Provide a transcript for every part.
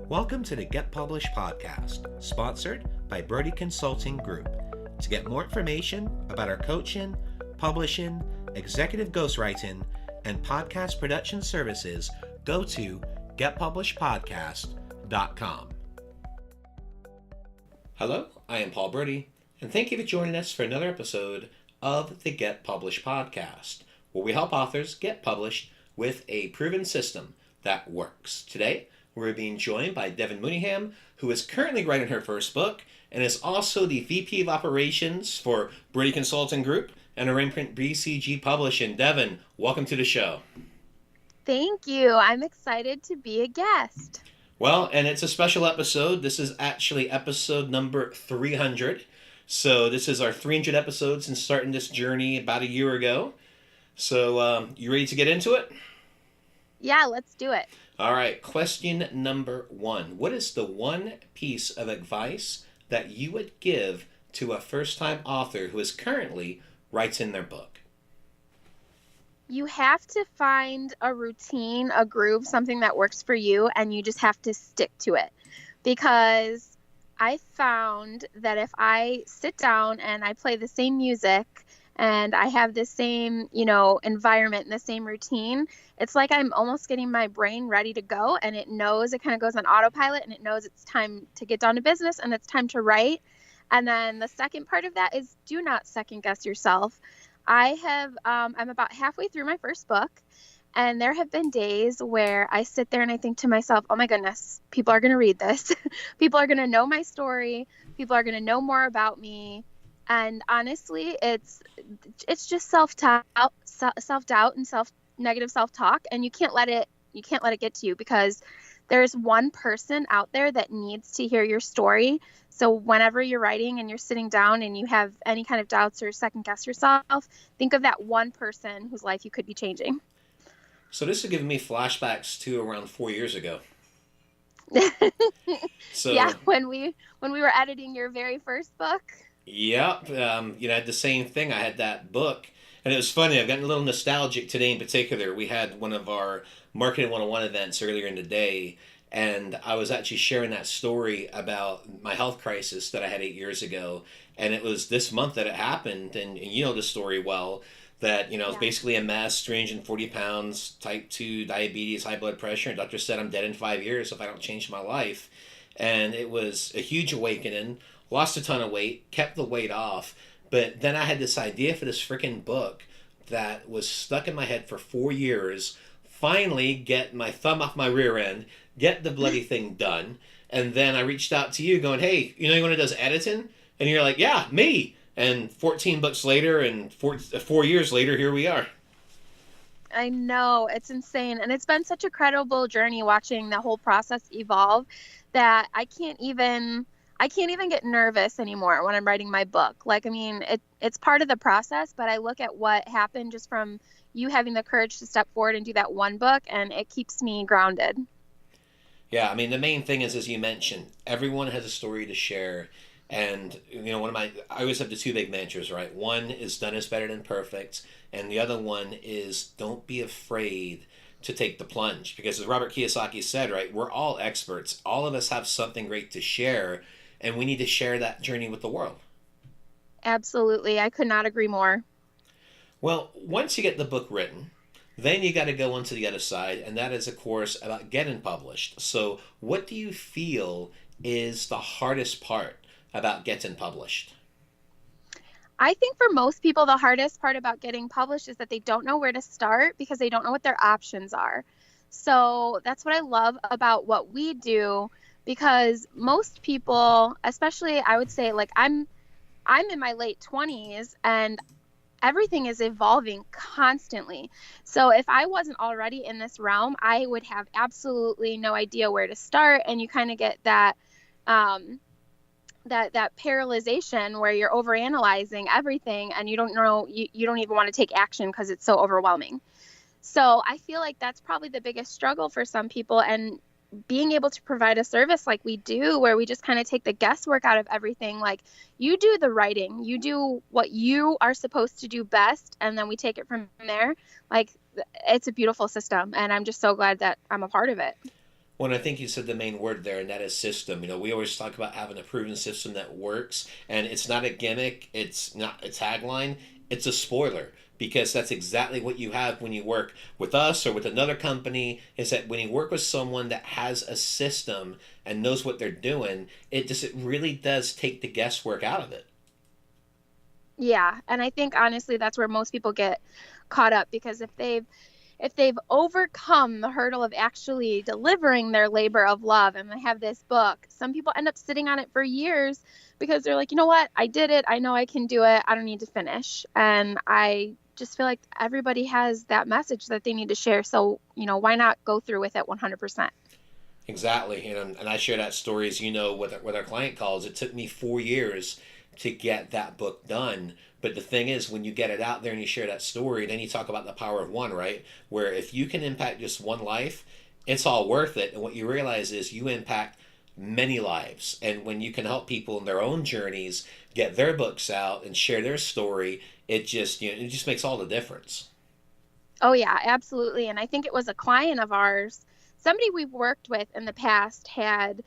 Welcome to the Get Published podcast, sponsored by Brodie Consulting Group. To get more information about our coaching, publishing, executive ghostwriting, and podcast production services, go to getpublishedpodcast.com. Hello, I am Paul Brodie, and thank you for joining us for another episode of the Get Published podcast, where we help authors get published with a proven system that works. Today, we're being joined by Devin Mooneyham, who is currently writing her first book and is also the VP of Operations for Brodie Consulting Group and her imprint BCG Publishing. Devin, welcome to the show. Thank you. I'm excited to be a guest. Well, and it's a special episode. This is actually episode number 300. So this is our 300 episodes since starting this journey about a year ago. So you ready to get into it? Yeah, let's do it. All right, question number 1. What is the one piece of advice that you would give to a first-time author who is currently writing their book? You have to find a routine, a groove, something that works for you, and you just have to stick to it. Because I found that if I sit down and I play the same music and I have the same, environment and the same routine, it's like I'm almost getting my brain ready to go, and it knows, it kind of goes on autopilot, and it knows it's time to get down to business and it's time to write. And then the second part of that is do not second guess yourself. I'm about halfway through my first book, and there have been days where I sit there and I think to myself, oh my goodness, people are going to read this. People are going to know my story. People are going to know more about me. And honestly, it's just self-doubt and negative self-talk, and you can't let it get to you, because there's one person out there that needs to hear your story. So whenever you're writing and you're sitting down and you have any kind of doubts or second guess yourself, think of that one person whose life you could be changing. So this is giving me flashbacks to around 4 years ago. So yeah, when we were editing your very first book. Yep, I had the same thing. I had that book, and it was funny. I've gotten a little nostalgic today in particular. We had one of our Marketing 101 events earlier in the day, and I was actually sharing that story about my health crisis that I had 8 years ago, and it was this month that it happened, and you know the story well, that, it was basically a mess, 340 pounds, type 2 diabetes, high blood pressure, and doctor said I'm dead in 5 years if I don't change my life. And it was a huge awakening. Lost a ton of weight, kept the weight off, but then I had this idea for this freaking book that was stuck in my head for 4 years. Finally get my thumb off my rear end, get the bloody thing done, and then I reached out to you going, hey, anyone who does editing? And you're like, yeah, me. And 14 books later and 4 years later, here we are. I know, it's insane. And it's been such a credible journey watching the whole process evolve that I can't even get nervous anymore when I'm writing my book. It's part of the process, but I look at what happened just from you having the courage to step forward and do that one book, and it keeps me grounded. Yeah, the main thing is, as you mentioned, everyone has a story to share. And, I always have the two big mantras, right? One is done is better than perfect. And the other one is don't be afraid to take the plunge. Because as Robert Kiyosaki said, right, we're all experts. All of us have something great to share. And we need to share that journey with the world. Absolutely. I could not agree more. Well, once you get the book written, then you got to go on to the other side. And that is, of course, about getting published. So what do you feel is the hardest part about getting published? I think for most people, the hardest part about getting published is that they don't know where to start because they don't know what their options are. So that's what I love about what we do, because most people, especially I would say, I'm in my late 20s and everything is evolving constantly. So if I wasn't already in this realm, I would have absolutely no idea where to start. And you kind of get that that paralyzation where you're overanalyzing everything and you don't know, you don't even want to take action because it's so overwhelming. So I feel like that's probably the biggest struggle for some people, and being able to provide a service like we do, where we just kind of take the guesswork out of everything. Like, you do the writing, you do what you are supposed to do best, and then we take it from there. Like, it's a beautiful system, and I'm just so glad that I'm a part of it. Well, I think you said the main word there, and that is system. We always talk about having a proven system that works, and it's not a gimmick, it's not a tagline, it's a spoiler. Because that's exactly what you have when you work with us or with another company, is that when you work with someone that has a system and knows what they're doing, it really does take the guesswork out of it. Yeah, and I think honestly that's where most people get caught up because if they've overcome the hurdle of actually delivering their labor of love and they have this book, some people end up sitting on it for years because they're like, you know what? I did it. I know I can do it. I don't need to finish. And I just feel like everybody has that message that they need to share. So, why not go through with it 100%? Exactly, and I share that story as with our client calls. It took me 4 years to get that book done. But the thing is, when you get it out there and you share that story, then you talk about the power of one, right? Where if you can impact just one life, it's all worth it. And what you realize is you impact many lives. And when you can help people in their own journeys get their books out and share their story, it just makes all the difference. Oh, yeah, absolutely. And I think it was a client of ours, somebody we've worked with in the past had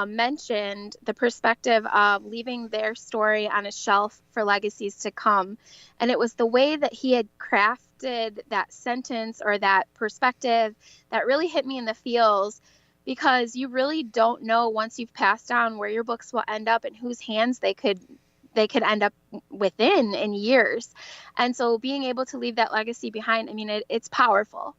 mentioned the perspective of leaving their story on a shelf for legacies to come. And it was the way that he had crafted that sentence or that perspective that really hit me in the feels because you really don't know once you've passed on where your books will end up and whose hands they could end up within in years. And so being able to leave that legacy behind, I mean, it's powerful.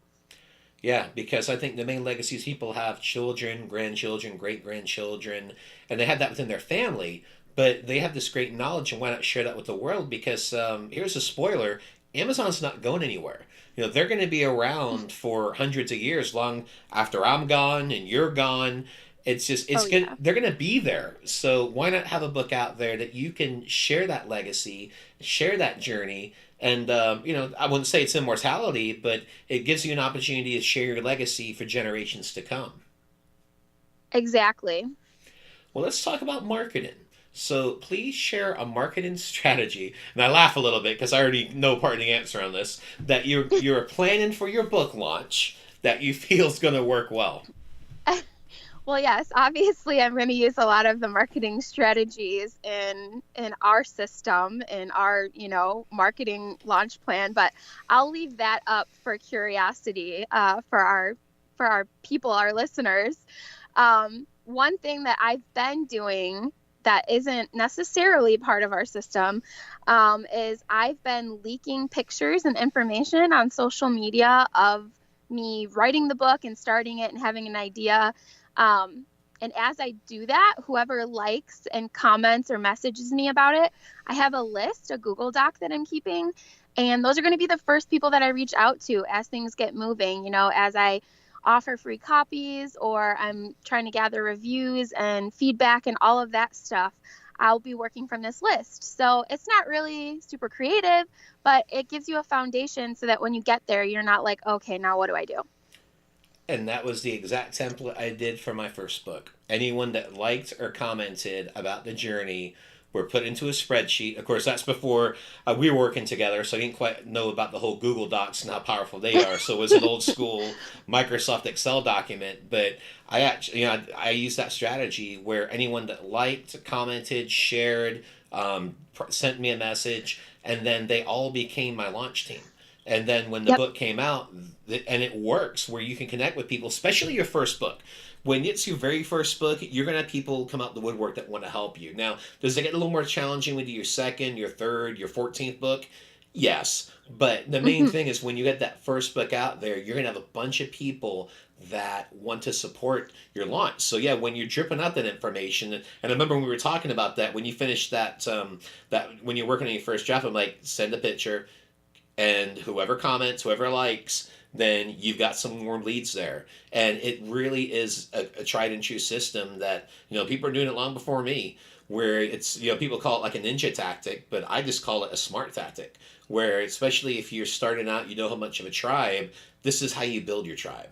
Yeah, because I think the main legacies people have children, grandchildren, great grandchildren, and they have that within their family, but they have this great knowledge, and why not share that with the world? Because here's a spoiler: Amazon's not going anywhere. They're going to be around for hundreds of years, long after I'm gone and you're gone. It's just Oh, yeah. they're going to be there. So why not have a book out there that you can share that legacy, share that journey, and I wouldn't say it's immortality, but it gives you an opportunity to share your legacy for generations to come. Exactly. Well, let's talk about marketing. So please share a marketing strategy, and I laugh a little bit because I already know part of the answer on this, that you're planning for your book launch that you feel is going to work well. Well, yes, obviously I'm going to use a lot of the marketing strategies in our system, in our, marketing launch plan, but I'll leave that up for curiosity for our people, our listeners. One thing that I've been doing that isn't necessarily part of our system is I've been leaking pictures and information on social media of me writing the book and starting it and having an idea. Um, and as I do that, whoever likes and comments or messages me about it, I have a list, a Google Doc that I'm keeping. And those are going to be the first people that I reach out to as things get moving, as I offer free copies or I'm trying to gather reviews and feedback and all of that stuff. I'll be working from this list. So it's not really super creative, but it gives you a foundation so that when you get there, you're not like, okay, now what do I do? And that was the exact template I did for my first book. Anyone that liked or commented about the journey were put into a spreadsheet. Of course, that's before we were working together, so I didn't quite know about the whole Google Docs and how powerful they are. So it was an old school Microsoft Excel document. But I actually, I used that strategy where anyone that liked, commented, shared, sent me a message, and then they all became my launch team. And then when the Yep. book came out, and it works where you can connect with people, especially your first book. When it's your very first book, you're going to have people come out the woodwork that want to help you. Now, does it get a little more challenging with your second, your third, your 14th book? Yes. But the main Mhm. thing is when you get that first book out there, you're going to have a bunch of people that want to support your launch. So yeah, when you're dripping out that information, and I remember when we were talking about that, when you finish that when you're working on your first draft, I'm like, send a picture, and whoever comments, whoever likes, then you've got some warm leads there. And it really is a tried and true system that, people are doing it long before me, where it's, people call it like a ninja tactic, but I just call it a smart tactic, where especially if you're starting out, you know how much of a tribe, this is how you build your tribe.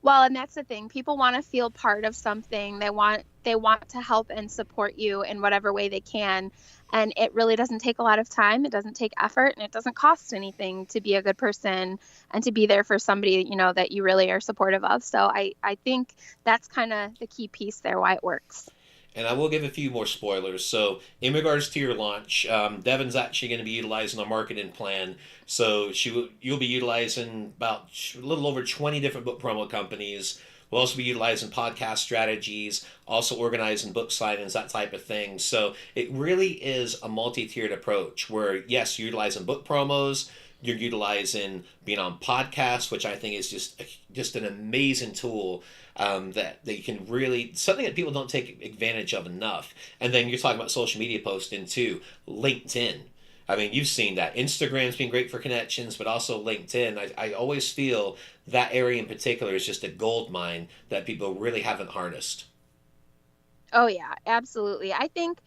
Well, and that's the thing. People want to feel part of something. They want to help and support you in whatever way they can. And it really doesn't take a lot of time. It doesn't take effort, and it doesn't cost anything to be a good person and to be there for somebody, that you really are supportive of. So I think that's kind of the key piece there, why it works. And I will give a few more spoilers. So, in regards to your launch, Devin's actually going to be utilizing a marketing plan. So, you'll be utilizing about a little over 20 different book promo companies. We'll also be utilizing podcast strategies, also organizing book signings, that type of thing. So, it really is a multi-tiered approach where, yes, you're utilizing book promos, you're utilizing being on podcasts, which I think is just an amazing tool, that you can really, something that people don't take advantage of enough. And then you're talking about social media posting too. LinkedIn. I mean, you've seen that. Instagram's been great for connections, but also LinkedIn. I always feel that area in particular is just a gold mine that people really haven't harnessed. Oh, yeah, absolutely. I think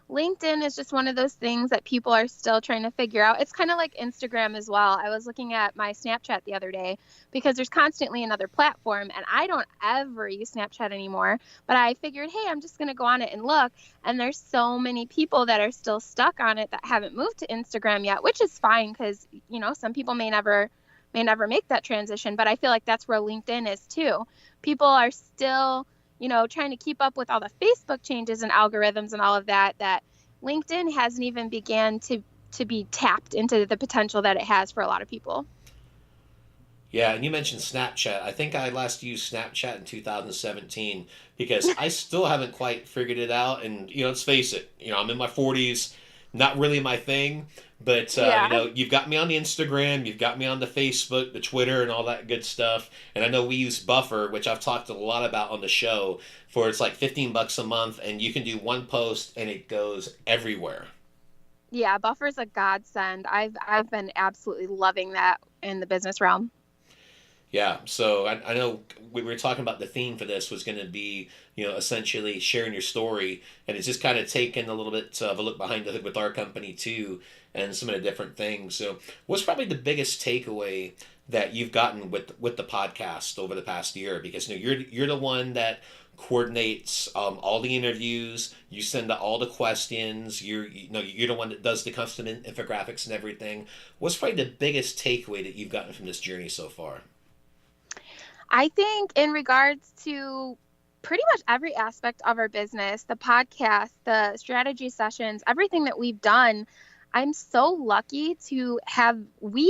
LinkedIn is just one of those things that people are still trying to figure out. It's kind of like Instagram as well. I was looking at my Snapchat the other day because there's constantly another platform, and I don't ever use Snapchat anymore. But I figured, hey, I'm just going to go on it and look. And there's so many people that are still stuck on it that haven't moved to Instagram yet, which is fine because, some people may never make that transition. But I feel like that's where LinkedIn is too. People are still trying to keep up with all the Facebook changes and algorithms and all of that LinkedIn hasn't even began to be tapped into the potential that it has for a lot of people. Yeah, and you mentioned Snapchat. I think I last used Snapchat in 2017 because I still haven't quite figured it out. And, let's face it, I'm in my 40s, not really my thing. But, Yeah. you've got me on the Instagram, you've got me on the Facebook, the Twitter, and all that good stuff. And I know we use Buffer, which I've talked a lot about on the show, for it's like $15 a month, and you can do one post, and it goes everywhere. Yeah, Buffer's a godsend. I've been absolutely loving that in the business realm. Yeah, so I know we were talking about the theme for this was going to be, essentially sharing your story, and it's just kind of taken a little bit of a look behind the hood with our company too, and some of the different things. So, what's probably the biggest takeaway that you've gotten with the podcast over the past year? Because you're the one that coordinates all the interviews. You send out all the questions. You're the one that does the custom infographics and everything. What's probably the biggest takeaway that you've gotten from this journey so far? I think in regards to pretty much every aspect of our business, the podcast, the strategy sessions, everything that we've done, we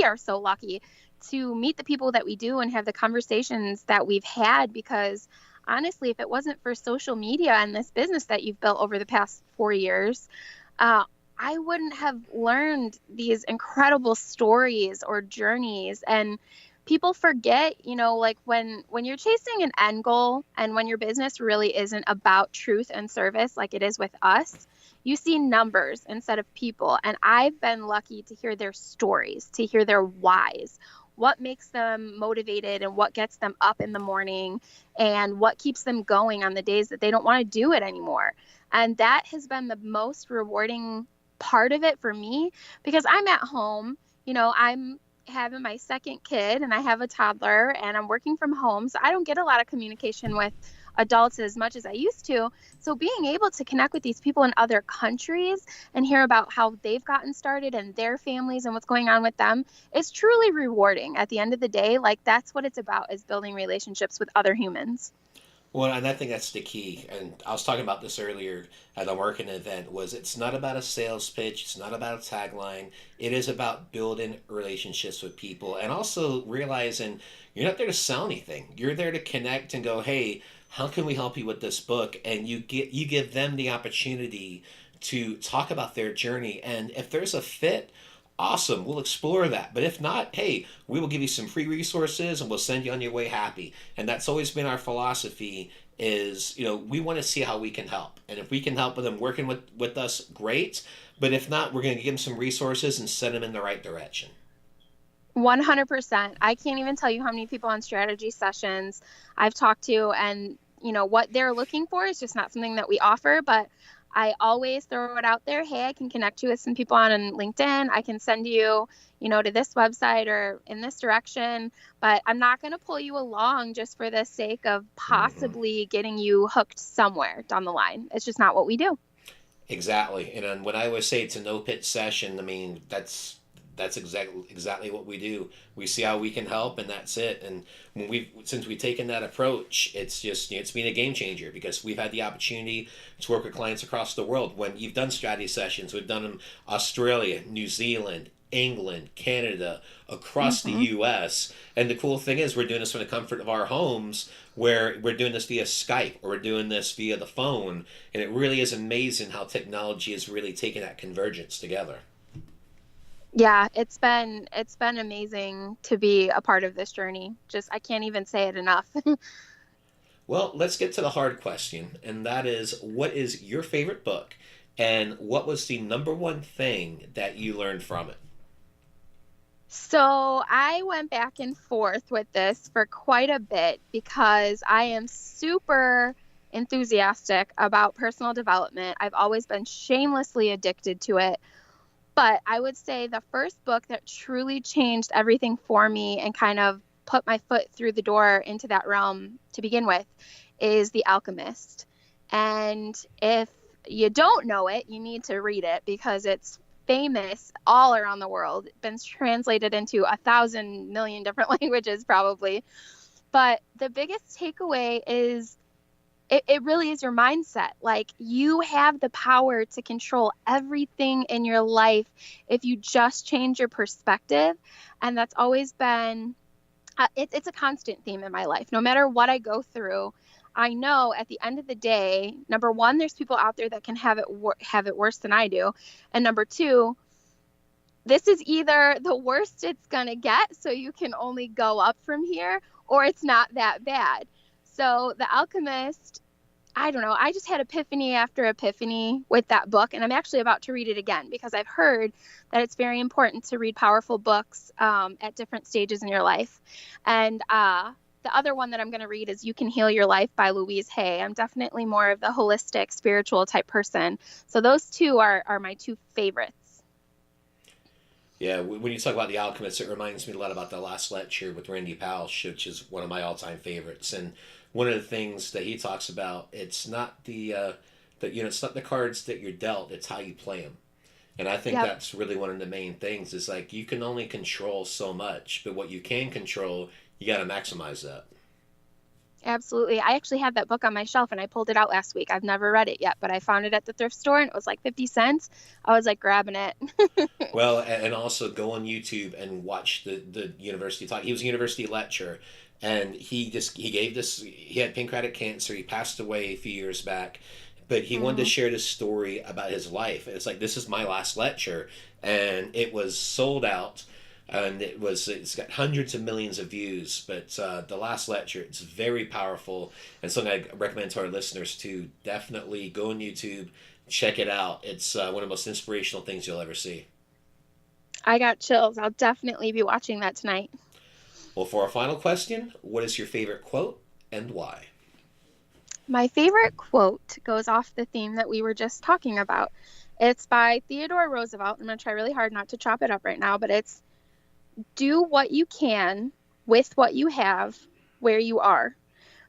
are so lucky to meet the people that we do and have the conversations that we've had, because honestly, if it wasn't for social media and this business that you've built over the past 4 years, I wouldn't have learned these incredible stories or journeys. And people forget, like when you're chasing an end goal and when your business really isn't about truth and service like it is with us, you see numbers instead of people. And I've been lucky to hear their stories, to hear their whys, what makes them motivated and what gets them up in the morning and what keeps them going on the days that they don't want to do it anymore. And that has been the most rewarding part of it for me, because I'm at home, I'm having my second kid and I have a toddler and I'm working from home. So I don't get a lot of communication with adults as much as I used to. So being able to connect with these people in other countries and hear about how they've gotten started and their families and what's going on with them is truly rewarding at the end of the day. Like, that's what it's about, is building relationships with other humans. Well, and I think that's the key. And I was talking about this earlier at a marketing event. Was it's not about a sales pitch. It's not about a tagline. It is about building relationships with people, and also realizing you're not there to sell anything. You're there to connect and go, hey, how can we help you with this book? And you give them the opportunity to talk about their journey. And if there's a fit, awesome, we'll explore that. But if not, hey, we will give you some free resources and we'll send you on your way happy. And that's always been our philosophy, is, we want to see how we can help. And if we can help with them working with us, great. But if not, we're going to give them some resources and send them in the right direction. 100%. I can't even tell you how many people on strategy sessions I've talked to, and what they're looking for is just not something that we offer. But I always throw it out there. Hey, I can connect you with some people on LinkedIn. I can send you, to this website or in this direction, but I'm not going to pull you along just for the sake of Hmm. possibly getting you hooked somewhere down the line. It's just not what we do. Exactly. And then when I always say it's a no pitch session, I mean that's exactly what we do. We see how we can help, and that's it. And since we've taken that approach, it's just it's been a game changer because we've had the opportunity to work with clients across the world. When you've done strategy sessions, we've done them Australia, New Zealand, England, Canada, across the Hmm. US. And the cool thing is, we're doing this from the comfort of our homes, where we're doing this via Skype or we're doing this via the phone. And it really is amazing how technology has really taken that convergence together. Yeah, it's been amazing to be a part of this journey. Just I can't even say it enough. Well, let's get to the hard question, and that is what is your favorite book, and what was the number one thing that you learned from it? So I went back and forth with this for quite a bit because I am super enthusiastic about personal development. I've always been shamelessly addicted to it. But I would say the first book that truly changed everything for me and kind of put my foot through the door into that realm to begin with is The Alchemist. And if you don't know it, you need to read it because it's famous all around the world. It's been translated into 1,000 million different languages, probably. But the biggest takeaway is it really is your mindset. Like you have the power to control everything in your life if you just change your perspective. And that's always been, it's a constant theme in my life. No matter what I go through, I know at the end of the day, number one, there's people out there that can have it worse than I do. And number two, this is either the worst it's going to get, so you can only go up from here, or it's not that bad. So The Alchemist, I don't know. I just had epiphany after epiphany with that book, and I'm actually about to read it again because I've heard that it's very important to read powerful books at different stages in your life. And the other one that I'm going to read is You Can Heal Your Life by Louise Hay. I'm definitely more of the holistic, spiritual type person. So those two are my two favorites. Yeah, when you talk about The Alchemist, it reminds me a lot about the last lecture with Randy Powell, which is one of my all-time favorites. And one of the things that he talks about, it's not it's not the cards that you're dealt, it's how you play them. And I think Yep. that's really one of the main things is like you can only control so much, but what you can control, you got to maximize that. Absolutely. I actually had that book on my shelf and I pulled it out last week. I've never read it yet, but I found it at the thrift store and it was like 50 cents. I was like grabbing it. Well, and also go on YouTube and watch the university talk. He was a university lecturer, and he gave this. He had pancreatic cancer. He passed away a few years back, but he wanted to Mm, share this story about his life. It's like this is my last lecture, and it was sold out, and it's got hundreds of millions of views. But the last lecture, it's very powerful, and something I recommend to our listeners to definitely go on YouTube, check it out. It's one of the most inspirational things you'll ever see. I got chills. I'll definitely be watching that tonight. Well, for our final question, what is your favorite quote and why? My favorite quote goes off the theme that we were just talking about. It's by Theodore Roosevelt. I'm going to try really hard not to chop it up right now, but it's do what you can with what you have where you are.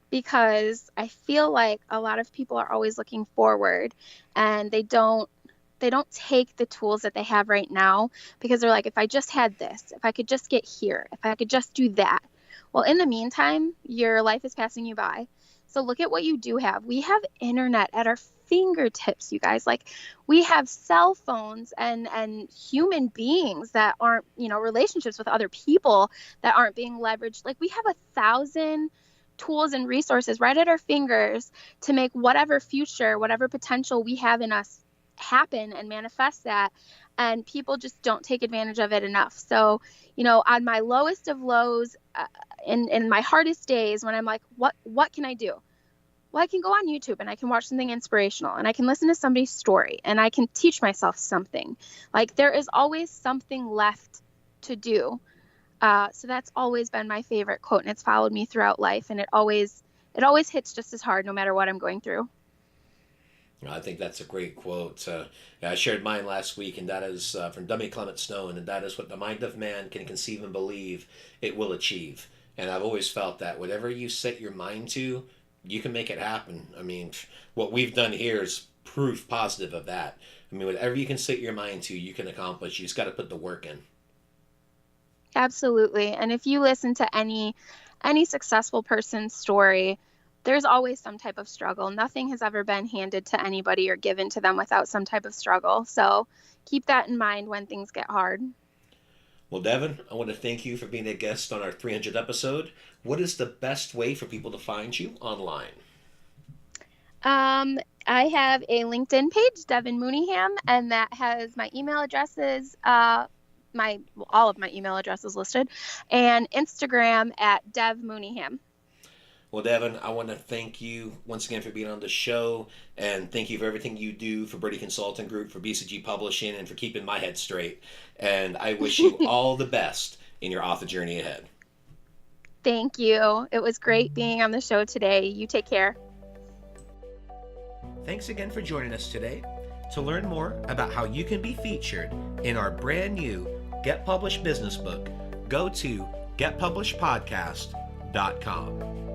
Because I feel like a lot of people are always looking forward and they don't take the tools that they have right now because they're like, if I just had this, if I could just get here, if I could just do that. Well, in the meantime, your life is passing you by. So look at what you do have. We have internet at our fingertips, you guys. Like we have cell phones and human beings that aren't, relationships with other people that aren't being leveraged. Like we have 1,000 tools and resources right at our fingers to make whatever future, whatever potential we have in us happen and manifest that. And people just don't take advantage of it enough. So, on my lowest of lows, in my hardest days, when I'm like, what can I do? Well, I can go on YouTube and I can watch something inspirational and I can listen to somebody's story and I can teach myself something. Like there is always something left to do. So that's always been my favorite quote, and it's followed me throughout life, and it always hits just as hard no matter what I'm going through. I think that's a great quote. I shared mine last week, and that is from Dummy Clement Stone, and that is what the mind of man can conceive and believe, it will achieve. And I've always felt that whatever you set your mind to, you can make it happen. I mean, what we've done here is proof positive of that. I mean, whatever you can set your mind to, you can accomplish. You just got to put the work in. Absolutely. And if you listen to any successful person's story, there's always some type of struggle. Nothing has ever been handed to anybody or given to them without some type of struggle. So keep that in mind when things get hard. Well, Devin, I want to thank you for being a guest on our 300th episode. What is the best way for people to find you online? I have a LinkedIn page, Devin Mooneyham, and that has my email addresses, all of my email addresses listed, and Instagram at Dev Mooneyham. Well, Devin, I want to thank you once again for being on the show, and thank you for everything you do for Brodie Consulting Group, for BCG Publishing, and for keeping my head straight. And I wish you all the best in your author journey ahead. Thank you. It was great being on the show today. You take care. Thanks again for joining us today. To learn more about how you can be featured in our brand new Get Published business book, go to getpublishedpodcast.com.